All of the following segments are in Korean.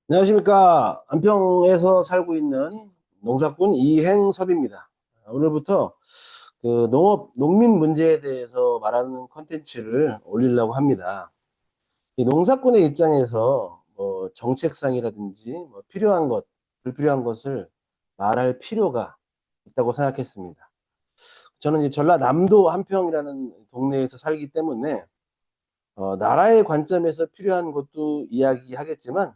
안녕하십니까. 안평에서 살고 있는 농사꾼 이행섭입니다. 오늘부터 그 농민 문제에 대해서 말하는 컨텐츠를 올리려고 합니다. 이 농사꾼의 입장에서 뭐 정책상이라든지 뭐 필요한 것, 불필요한 것을 말할 필요가 있다고 생각했습니다. 저는 이제 전라남도 한평이라는 동네에서 살기 때문에 나라의 관점에서 필요한 것도 이야기하겠지만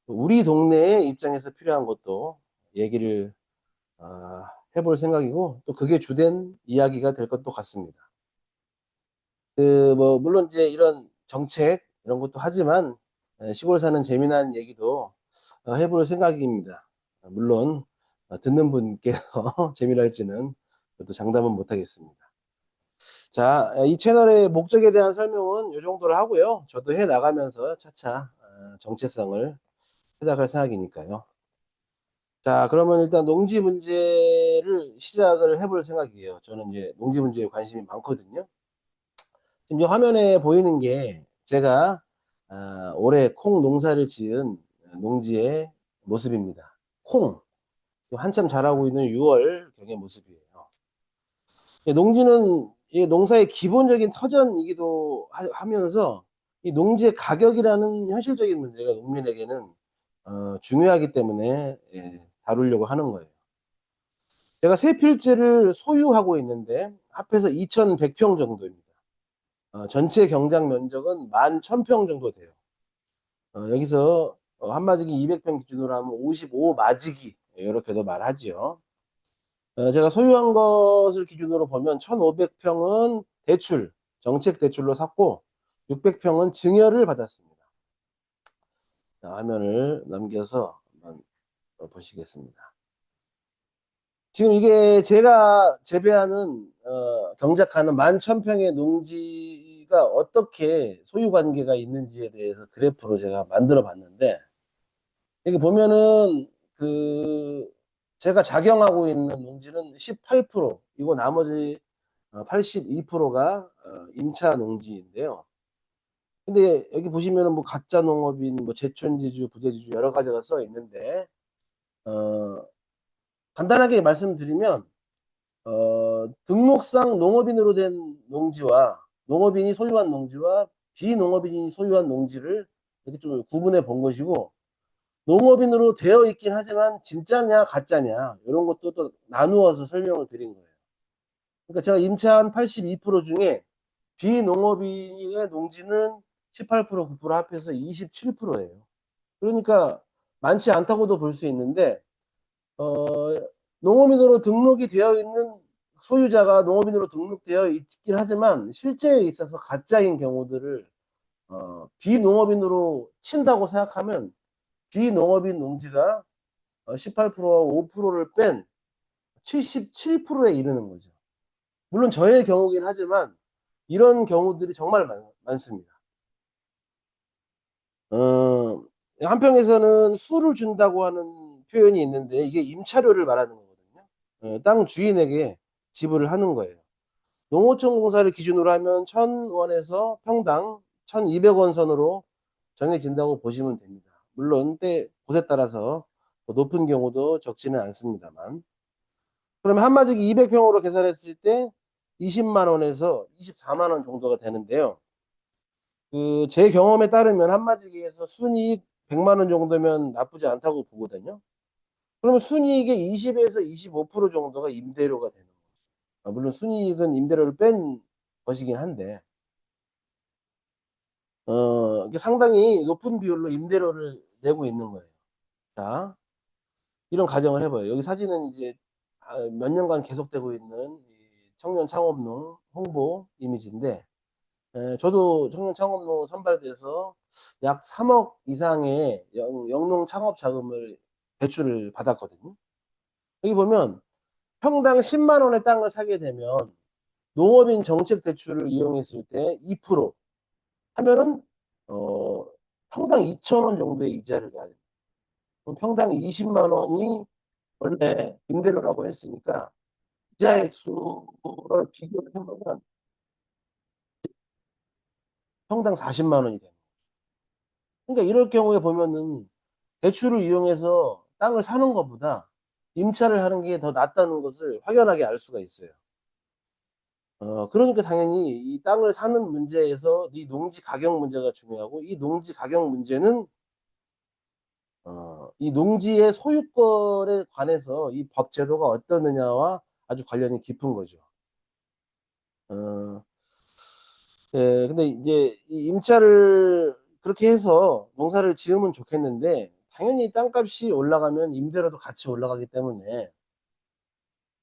우리 동네의 입장에서 필요한 것도 얘기를 아, 해볼 생각이고 또 그게 주된 이야기가 될 것도 같습니다. 그 뭐 물론 이제 이런 정책 이런 것도 하지만 시골 사는 재미난 얘기도 해볼 생각입니다. 물론 듣는 분께서 재미랄지는 그것도 장담은 못하겠습니다. 자, 이 채널의 목적에 대한 설명은 이 정도로 하고요. 저도 해 나가면서 차차 정체성을 찾아갈 생각이니까요. 자, 그러면 일단 농지 문제를 시작을 해볼 생각이에요. 저는 이제 농지 문제에 관심이 많거든요. 지금 이 화면에 보이는 게 제가 올해 콩 농사를 지은 농지의 모습입니다. 콩, 한참 자라고 있는 6월경의 모습이에요. 농지는 이 농사의 기본적인 터전이기도 하면서 이 농지의 가격이라는 현실적인 문제가 농민에게는 중요하기 때문에 다루려고 하는 거예요. 제가 세 필지를 소유하고 있는데 합해서 2,100평 정도입니다. 전체 경작 면적은 11,000평 정도 돼요. 여기서 한마지기 200평 기준으로 하면 55마지기 이렇게도 말하지요. 제가 소유한 것을 기준으로 보면 1,500평은 대출, 정책 대출로 샀고 600평은 증여를 받았습니다. 자, 화면을 넘겨서 한번 보시겠습니다. 지금 이게 제가 재배하는 경작하는 11,000평의 농지가 어떻게 소유 관계가 있는지에 대해서 그래프로 제가 만들어 봤는데 여기 보면은 그 제가 작용하고 있는 농지는 18%, 이거 나머지 82%가 임차 농지인데요. 근데 여기 보시면은 뭐 가짜 농업인, 뭐 제촌지주, 부재지주 여러 가지가 써 있는데 어, 간단하게 말씀드리면 등록상 농업인으로 된 농지와 농업인이 소유한 농지와 비농업인이 소유한 농지를 이렇게 좀 구분해 본 것이고, 농업인으로 되어 있긴 하지만 진짜냐 가짜냐 이런 것도 또 나누어서 설명을 드린 거예요. 그러니까 제가 임차한 82% 중에 비농업인의 농지는 18%, 9% 합해서 27%예요. 그러니까 많지 않다고도 볼 수 있는데 어, 농업인으로 등록이 되어 있는 소유자가 농업인으로 등록되어 있긴 하지만 실제에 있어서 가짜인 경우들을 비농업인으로 친다고 생각하면 비농업인 농지가 18%와 5%를 뺀 77%에 이르는 거죠. 물론 저의 경우긴 하지만 이런 경우들이 정말 많습니다. 어, 한평에서는 수를 준다고 하는 표현이 있는데 이게 임차료를 말하는 거거든요. 땅 주인에게 지불을 하는 거예요. 농어촌 공사를 기준으로 하면 1,000원에서 평당 1,200원 선으로 정해진다고 보시면 됩니다. 물론 때 곳에 따라서 높은 경우도 적지는 않습니다만. 그러면 한마디기 200평으로 계산했을 때 20만 원에서 24만 원 정도가 되는데요. 그 제 경험에 따르면 한마디기에서 순이익 100만 원 정도면 나쁘지 않다고 보거든요. 그러면 순이익의 20에서 25% 정도가 임대료가 되는 거죠. 물론 순이익은 임대료를 뺀 것이긴 한데 이게 상당히 높은 비율로 임대료를 내고 있는 거예요. 자, 이런 가정을 해봐요. 여기 사진은 이제 몇 년간 계속되고 있는 청년 창업농 홍보 이미지인데, 저도 청년 창업농 선발돼서 약 3억 이상의 영농 창업 자금을 대출을 받았거든요. 여기 보면 평당 10만 원의 땅을 사게 되면 농업인 정책 대출을 이용했을 때 2% 하면은 어, 평당 2천 원 정도의 이자를 내야 됩니다. 그럼 평당 20만 원이 원래 임대료라고 했으니까 이자 액수를 비교를 해보면 평당 40만 원이 됩니다. 그러니까 이럴 경우에 보면은 대출을 이용해서 땅을 사는 것보다 임차를 하는 게 더 낫다는 것을 확연하게 알 수가 있어요. 그러니까 당연히 이 땅을 사는 문제에서 이 농지 가격 문제가 중요하고, 이 농지 가격 문제는 이 농지의 소유권에 관해서 이 법 제도가 어떠느냐와 아주 관련이 깊은 거죠. 어, 예, 근데 이제 이 임차를 그렇게 해서 농사를 지으면 좋겠는데, 당연히 땅값이 올라가면 임대료도 같이 올라가기 때문에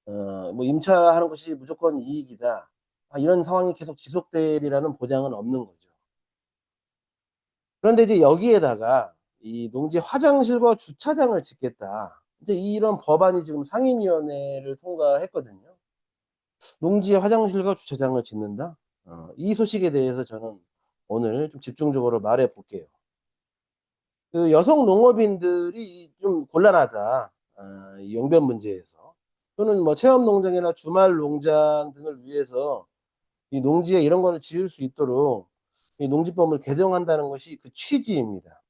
뭐 임차하는 것이 무조건 이익이다, 이런 상황이 계속 지속되리라는 보장은 없는 거죠. 그런데 이제 여기에다가 이 농지 화장실과 주차장을 짓겠다, 이제 이런 법안이 지금 상임위원회를 통과했거든요. 농지에 화장실과 주차장을 짓는다? 이 소식에 대해서 저는 오늘 좀 집중적으로 말해 볼게요. 그 여성 농업인들이 좀 곤란하다, 이 용변 문제에서. 또는 뭐 체험 농장이나 주말 농장 등을 위해서 이 농지에 이런 거를 지을 수 있도록 이 농지법을 개정한다는 것이 그 취지입니다.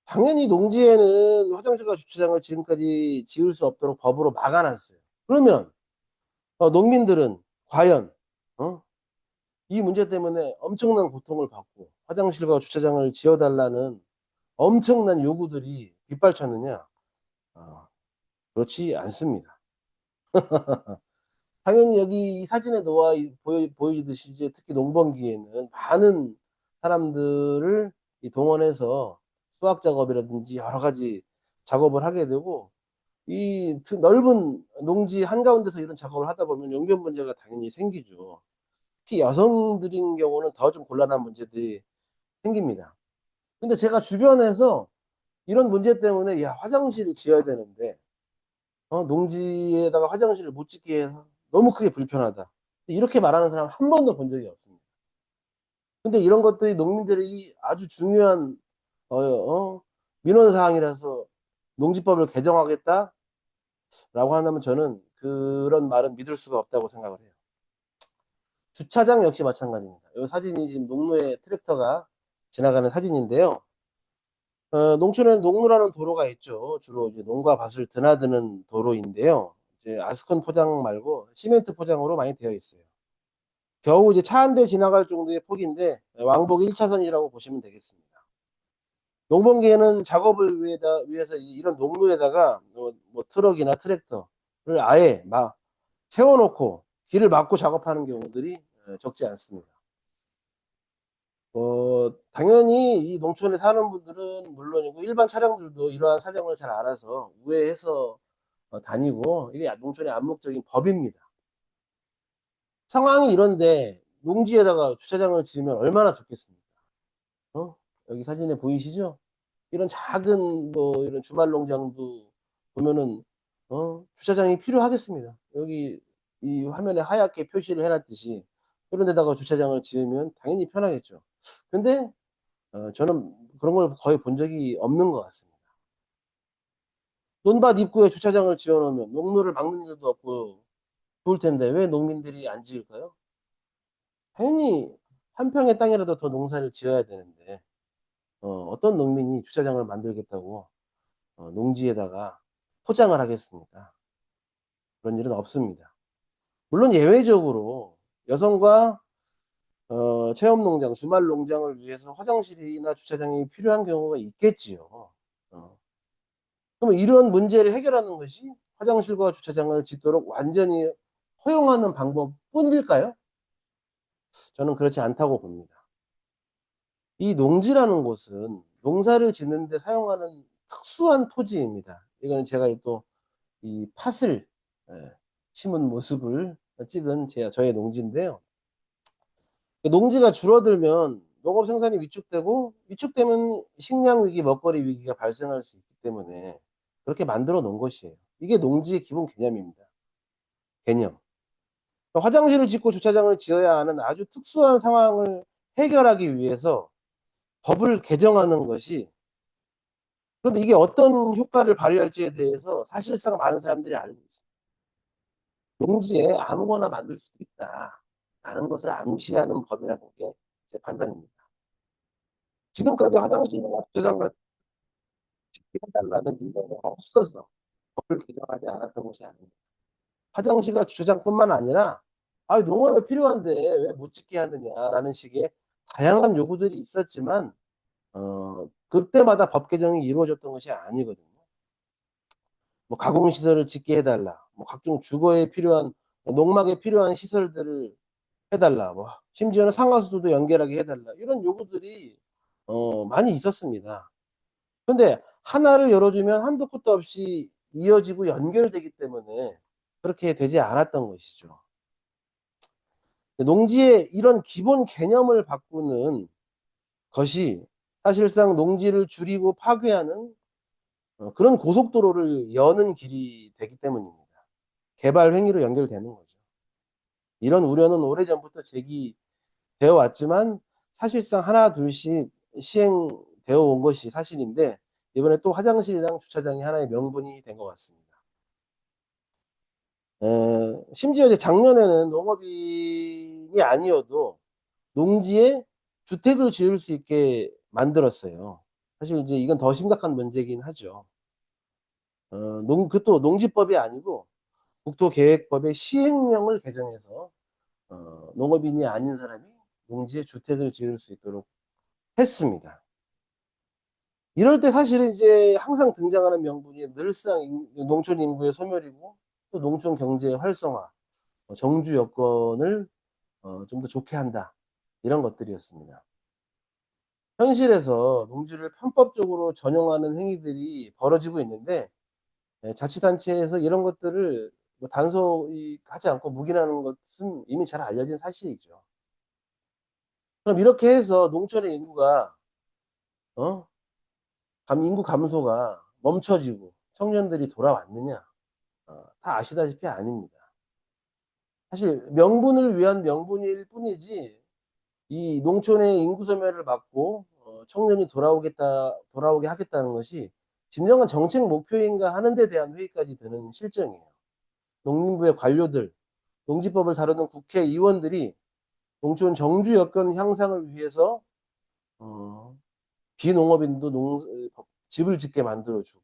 당연히 농지에는 화장실과 주차장을 지금까지 지을 수 없도록 법으로 막아놨어요. 그러면 농민들은 과연 이 문제 때문에 엄청난 고통을 받고 화장실과 주차장을 지어달라는 엄청난 요구들이 빗발쳤느냐? 그렇지 않습니다. 당연히 여기 이 사진에 보여지듯이 이제 특히 농번기에는 많은 사람들을 동원해서 수학 작업이라든지 여러 가지 작업을 하게 되고, 이 넓은 농지 한가운데서 이런 작업을 하다 보면 용변 문제가 당연히 생기죠. 특히 여성들인 경우는 더 좀 곤란한 문제들이 생깁니다. 근데 제가 주변에서 이런 문제 때문에 야, 화장실을 지어야 되는데 농지에다가 화장실을 못 짓게 해서 너무 크게 불편하다, 이렇게 말하는 사람 한 번도 본 적이 없습니다. 근데 이런 것들이 농민들이 아주 중요한 민원 사항이라서 농지법을 개정하겠다라고 한다면 저는 그런 말은 믿을 수가 없다고 생각을 해요. 주차장 역시 마찬가지입니다. 이 사진이 지금 농로에 트랙터가 지나가는 사진인데요. 농촌에는 농로라는 도로가 있죠. 주로 이제 농과 밭을 드나드는 도로인데요. 이제 아스콘 포장 말고 시멘트 포장으로 많이 되어 있어요. 겨우 이제 차 한 대 지나갈 정도의 폭인데 왕복 1차선이라고 보시면 되겠습니다. 농번기에는 작업을 위해서 이런 농로에다가 뭐 트럭이나 트랙터를 아예 막 세워놓고 길을 막고 작업하는 경우들이 적지 않습니다. 당연히 이 농촌에 사는 분들은 물론이고 일반 차량들도 이러한 사정을 잘 알아서 우회해서 다니고, 이게 농촌의 암묵적인 법입니다. 상황이 이런데 농지에다가 주차장을 지으면 얼마나 좋겠습니까? 어? 여기 사진에 보이시죠? 이런 작은 뭐 이런 주말 농장도 보면은 주차장이 필요하겠습니다. 여기 이 화면에 하얗게 표시를 해놨듯이 이런 데다가 주차장을 지으면 당연히 편하겠죠. 근데 저는 그런 걸 거의 본 적이 없는 것 같습니다. 논밭 입구에 주차장을 지어 놓으면 농로를 막는 일도 없고 좋을 텐데 왜 농민들이 안 지을까요? 당연히 한 평의 땅이라도 더 농사를 지어야 되는데 어떤 농민이 주차장을 만들겠다고 농지에다가 포장을 하겠습니까? 그런 일은 없습니다. 물론 예외적으로 여성과 체험농장, 주말 농장을 위해서 화장실이나 주차장이 필요한 경우가 있겠지요. 그럼 이런 문제를 해결하는 것이 화장실과 주차장을 짓도록 완전히 허용하는 방법뿐일까요? 저는 그렇지 않다고 봅니다. 이 농지라는 곳은 농사를 짓는데 사용하는 특수한 토지입니다. 이건 제가 또 이 팥을 심은 모습을 찍은 저의 농지인데요. 농지가 줄어들면 농업 생산이 위축되고, 위축되면 식량 위기, 먹거리 위기가 발생할 수 있기 때문에 그렇게 만들어 놓은 것이에요. 이게 농지의 기본 개념입니다. 개념. 그러니까 화장실을 짓고 주차장을 지어야 하는 아주 특수한 상황을 해결하기 위해서 법을 개정하는 것이, 그런데 이게 어떤 효과를 발휘할지에 대해서 사실상 많은 사람들이 알고 있어요. 농지에 아무거나 만들 수도 있다라는 것을 암시하는 법이라는 게 제 판단입니다. 지금까지 화장실이나 주차장 해달라는 이유가 없어서 법을 개정하지 않았던 것이 아닙니다. 화장실과 주차장뿐만 아니라 농업에 필요한데 왜 못 짓게 하느냐라는 식의 다양한 요구들이 있었지만 그때마다 법 개정이 이루어졌던 것이 아니거든요. 뭐 가공시설을 짓게 해달라, 뭐 각종 주거에 필요한 농막에 필요한 시설들을 해달라, 뭐 심지어는 상하수도도 연결하게 해달라 이런 요구들이 많이 있었습니다. 근데 하나를 열어주면 한도 끝도 없이 이어지고 연결되기 때문에 그렇게 되지 않았던 것이죠. 농지의 이런 기본 개념을 바꾸는 것이 사실상 농지를 줄이고 파괴하는 그런 고속도로를 여는 길이 되기 때문입니다. 개발 행위로 연결되는 거죠. 이런 우려는 오래전부터 제기되어 왔지만 사실상 하나 둘씩 시행되어 온 것이 사실인데 이번에 또 화장실이랑 주차장이 하나의 명분이 된 것 같습니다. 심지어 이제 작년에는 농업인이 아니어도 농지에 주택을 지을 수 있게 만들었어요. 사실 이제 이건 더 심각한 문제긴 하죠. 그것도 농지법이 아니고 국토계획법의 시행령을 개정해서 농업인이 아닌 사람이 농지에 주택을 지을 수 있도록 했습니다. 이럴 때 사실은 이제 항상 등장하는 명분이 늘상 농촌 인구의 소멸이고 또 농촌 경제의 활성화, 정주 여건을 좀 더 좋게 한다. 이런 것들이었습니다. 현실에서 농지를 편법적으로 전용하는 행위들이 벌어지고 있는데 자치단체에서 이런 것들을 뭐 단속이 하지 않고 묵인하는 것은 이미 잘 알려진 사실이죠. 그럼 이렇게 해서 농촌의 인구가 어? 인구 감소가 멈춰지고 청년들이 돌아왔느냐? 다 아시다시피 아닙니다. 사실 명분을 위한 명분일 뿐이지 이 농촌의 인구 소멸을 막고 청년이 돌아오게 하겠다는 것이 진정한 정책 목표인가 하는 데 대한 회의까지 드는 실정이에요. 농림부의 관료들, 농지법을 다루는 국회의원들이 농촌 정주 여건 향상을 위해서 비농업인도 집을 짓게 만들어주고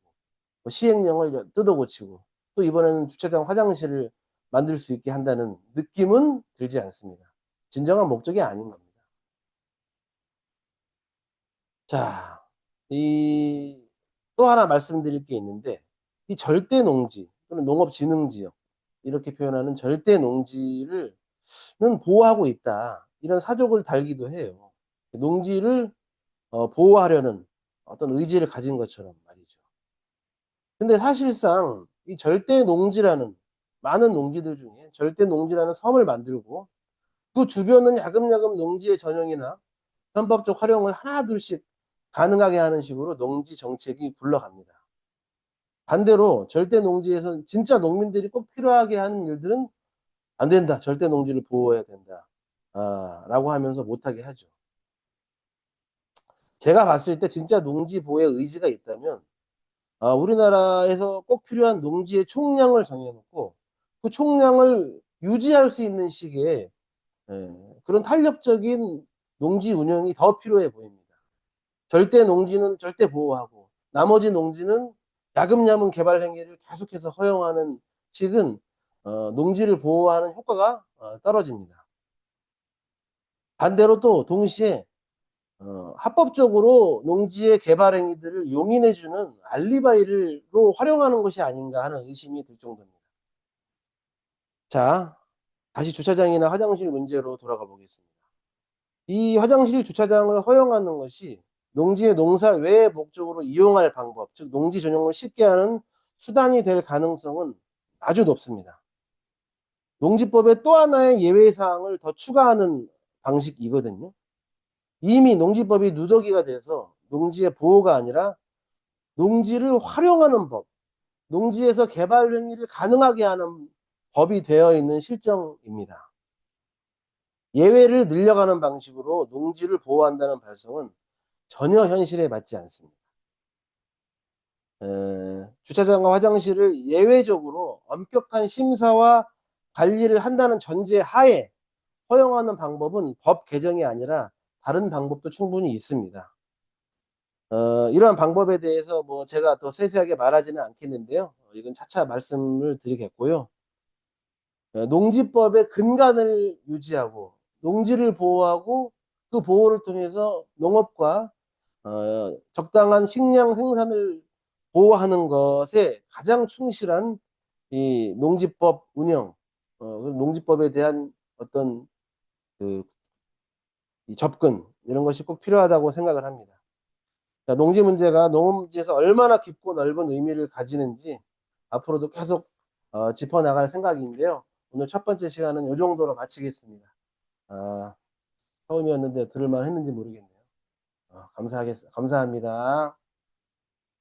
뭐 시행령을 뜯어고치고 또 이번에는 주차장 화장실을 만들 수 있게 한다는 느낌은 들지 않습니다. 진정한 목적이 아닌 겁니다. 자, 또 하나 말씀드릴 게 있는데 이 절대 농지 또는 농업진흥지역 이렇게 표현하는 절대 농지를 보호하고 있다. 이런 사족을 달기도 해요. 농지를 보호하려는 어떤 의지를 가진 것처럼 말이죠. 근데 사실상 이 절대 농지라는 많은 농지들 중에 절대 농지라는 섬을 만들고 그 주변은 야금야금 농지의 전용이나 편법적 활용을 하나 둘씩 가능하게 하는 식으로 농지 정책이 굴러갑니다. 반대로 절대 농지에서 진짜 농민들이 꼭 필요하게 하는 일들은 안 된다. 절대 농지를 보호해야 된다. 라고 하면서 못하게 하죠. 제가 봤을 때 진짜 농지 보호의 의지가 있다면 우리나라에서 꼭 필요한 농지의 총량을 정해놓고 그 총량을 유지할 수 있는 식의 그런 탄력적인 농지 운영이 더 필요해 보입니다. 절대 농지는 절대 보호하고 나머지 농지는 야금야금 개발 행위를 계속해서 허용하는 식은 농지를 보호하는 효과가 떨어집니다. 반대로 또 동시에 합법적으로 농지의 개발 행위들을 용인해주는 알리바이로 활용하는 것이 아닌가 하는 의심이 들 정도입니다. 자, 다시 주차장이나 화장실 문제로 돌아가 보겠습니다. 이 화장실 주차장을 허용하는 것이 농지의 농사 외의 목적으로 이용할 방법, 즉 농지 전용을 쉽게 하는 수단이 될 가능성은 아주 높습니다. 농지법에 또 하나의 예외 사항을 더 추가하는 방식이거든요. 이미 농지법이 누더기가 돼서 농지의 보호가 아니라 농지를 활용하는 법, 농지에서 개발 행위를 가능하게 하는 법이 되어 있는 실정입니다. 예외를 늘려가는 방식으로 농지를 보호한다는 발상은 전혀 현실에 맞지 않습니다. 주차장과 화장실을 예외적으로 엄격한 심사와 관리를 한다는 전제 하에 허용하는 방법은 법 개정이 아니라 다른 방법도 충분히 있습니다. 이러한 방법에 대해서 뭐 제가 더 세세하게 말하지는 않겠는데요. 이건 차차 말씀을 드리겠고요. 농지법의 근간을 유지하고 농지를 보호하고 그 보호를 통해서 농업과 적당한 식량 생산을 보호하는 것에 가장 충실한 이 농지법 운영, 그리고 농지법에 대한 어떤 그 이 접근 이런 것이 꼭 필요하다고 생각을 합니다. 자, 농지 문제가 농업지에서 얼마나 깊고 넓은 의미를 가지는지 앞으로도 계속 짚어나갈 생각인데요. 오늘 첫 번째 시간은 이 정도로 마치겠습니다. 아, 처음이었는데 들을만 했는지 모르겠네요. 감사합니다.